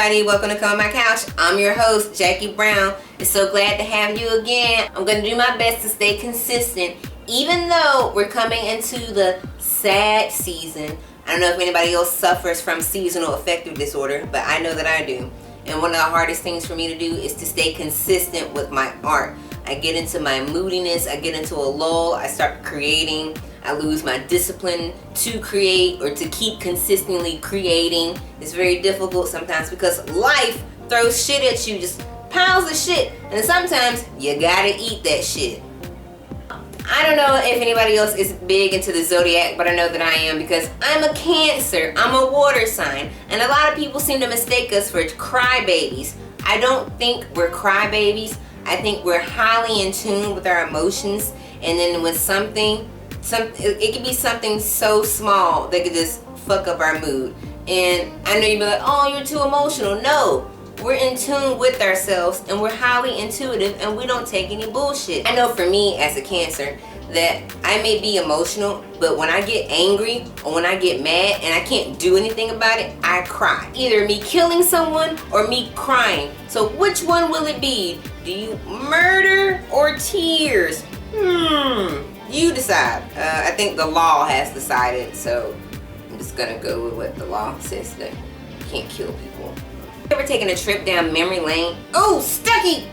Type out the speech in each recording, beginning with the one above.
everybody, welcome to Come On My Couch. I'm your host, Jackie Brown. It's so glad to have you again. I'm going to do my best to stay consistent, even though we're coming into the sad season. I don't know if anybody else suffers from seasonal affective disorder, but I know that I do. And one of the hardest things for me to do is to stay consistent with my art. I get into my moodiness, I get into a lull, I start creating, I lose my discipline to create or to keep consistently creating. It's very difficult sometimes because life throws shit at you, just piles of shit, and sometimes you gotta eat that shit. I don't know if anybody else is big into the zodiac, but I know that I am because I'm a Cancer. I'm a water sign, and a lot of people seem to mistake us for crybabies. I don't think we're crybabies. I think we're highly in tune with our emotions, and then when it could be something so small that could just fuck up our mood. And I know you'd be like, oh, you're too emotional. No, we're in tune with ourselves and we're highly intuitive and we don't take any bullshit. I know for me as a Cancer that I may be emotional, but when I get angry or when I get mad and I can't do anything about it, I cry. Either me killing someone or me crying. So which one will it be? Do you murder or tears? You decide. I think the law has decided, so I'm just gonna go with what the law says that you can't kill people. You ever taken a trip down memory lane? Oh, Stucky!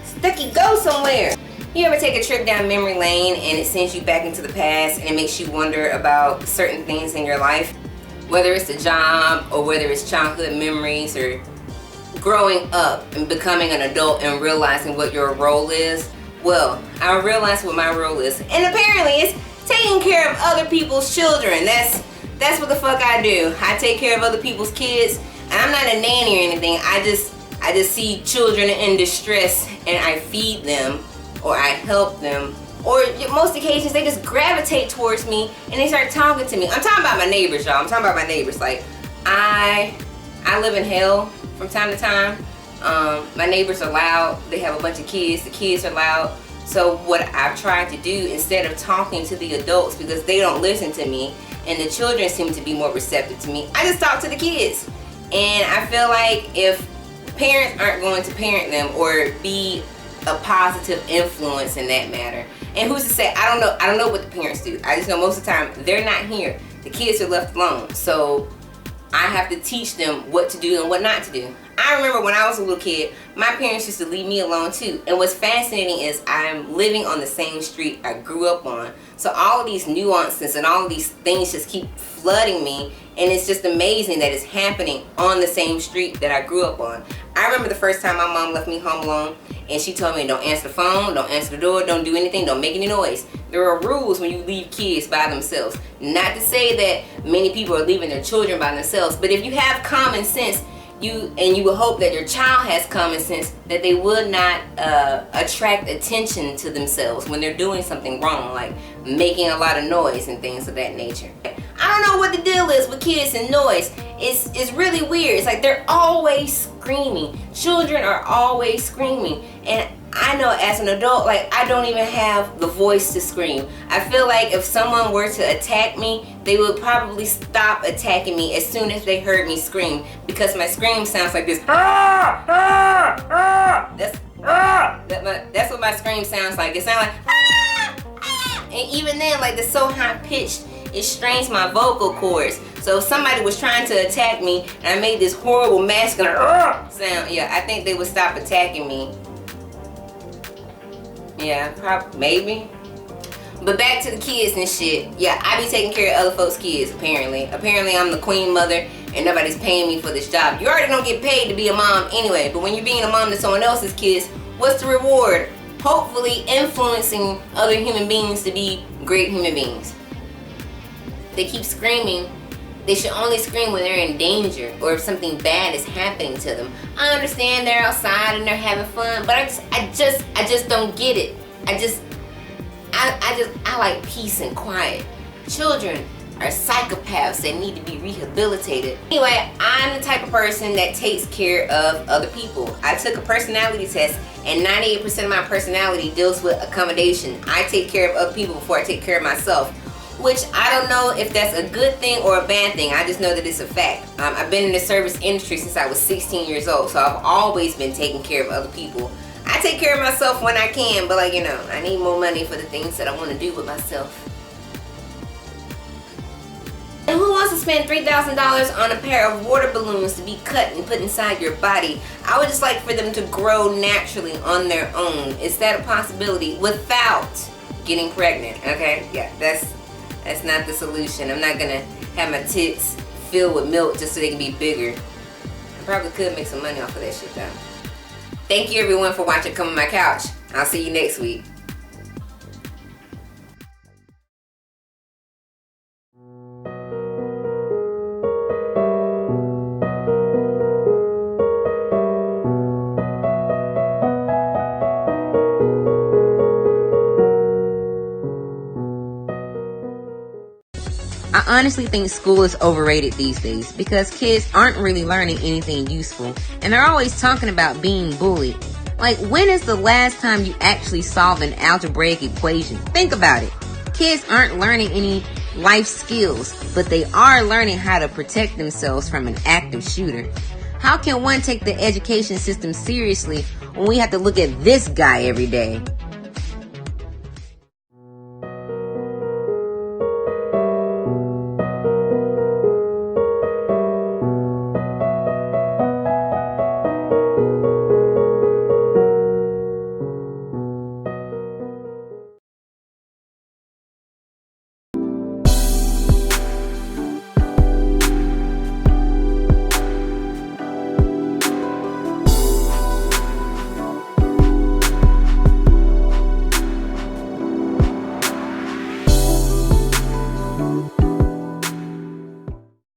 Stucky, go somewhere! You ever take a trip down memory lane and it sends you back into the past and it makes you wonder about certain things in your life? Whether it's a job or whether it's childhood memories or growing up and becoming an adult and realizing what your role is. Well, I realized what my role is, and apparently it's taking care of other people's children. That's what the fuck I do. I take care of other people's kids, and I'm not a nanny or anything. I just see children in distress, and I feed them, or I help them, or most occasions they just gravitate towards me and they start talking to me. I'm talking about my neighbors, y'all. I'm talking about my neighbors. Like I live in hell from time to time. My neighbors are loud. They have a bunch of kids. The kids are loud. So what I've tried to do, instead of talking to the adults because they don't listen to me and the children seem to be more receptive to me, I just talk to the kids. And I feel like if parents aren't going to parent them or be a positive influence in that matter, and who's to say, I don't know what the parents do. I just know most of the time they're not here. The kids are left alone. So I have to teach them what to do and what not to do. I remember when I was a little kid, my parents used to leave me alone too. And what's fascinating is I'm living on the same street I grew up on. So all of these nuances and all of these things just keep flooding me. And it's just amazing that it's happening on the same street that I grew up on. I remember the first time my mom left me home alone and she told me, don't answer the phone, don't answer the door, don't do anything, don't make any noise. There are rules when you leave kids by themselves. Not to say that many people are leaving their children by themselves, but if you have common sense, you will hope that your child has common sense, that they would not attract attention to themselves when they're doing something wrong, like making a lot of noise and things of that nature. I don't know what the deal is with kids and noise. It's really weird. It's like they're always screaming. Children are always screaming. And I know as an adult, like I don't even have the voice to scream. I feel like if someone were to attack me, they would probably stop attacking me as soon as they heard me scream, because my scream sounds like this. That's what my scream sounds like. It sounds like and even then, like, it's so high pitched, it strains my vocal cords. So if somebody was trying to attack me and I made this horrible masculine sound, yeah, I think they would stop attacking me. Yeah, maybe. But back to the kids and shit. Yeah, I be taking care of other folks' kids, apparently. Apparently I'm the queen mother and nobody's paying me for this job. You already don't get paid to be a mom anyway, but when you're being a mom to someone else's kids, what's the reward? Hopefully influencing other human beings to be great human beings. They keep screaming. They should only scream when they're in danger or if something bad is happening to them. I understand they're outside and they're having fun, but I just don't get it. I like peace and quiet. Children are psychopaths that need to be rehabilitated. Anyway, I'm the type of person that takes care of other people. I took a personality test and 98% of my personality deals with accommodation. I take care of other people before I take care of myself. which I don't know if that's a good thing or a bad thing. I just know that it's a fact. I've been in the service industry since I was 16 years old, so I've always been taking care of other people. I take care of myself when I can, but like, you know, I need more money for the things that I want to do with myself. And who wants to spend $3,000 on a pair of water balloons to be cut and put inside your body? I would just like for them to grow naturally on their own. Is that a possibility without getting pregnant? Okay, yeah, that's not the solution. I'm not gonna have my tits filled with milk just so they can be bigger. I probably could make some money off of that shit though. Thank you everyone for watching Come on My Couch. I'll see you next week. I honestly think school is overrated these days because kids aren't really learning anything useful and they're always talking about being bullied. Like, when is the last time you actually solved an algebraic equation? Think about it. Kids aren't learning any life skills, but they are learning how to protect themselves from an active shooter. How can one take the education system seriously when we have to look at this guy every day?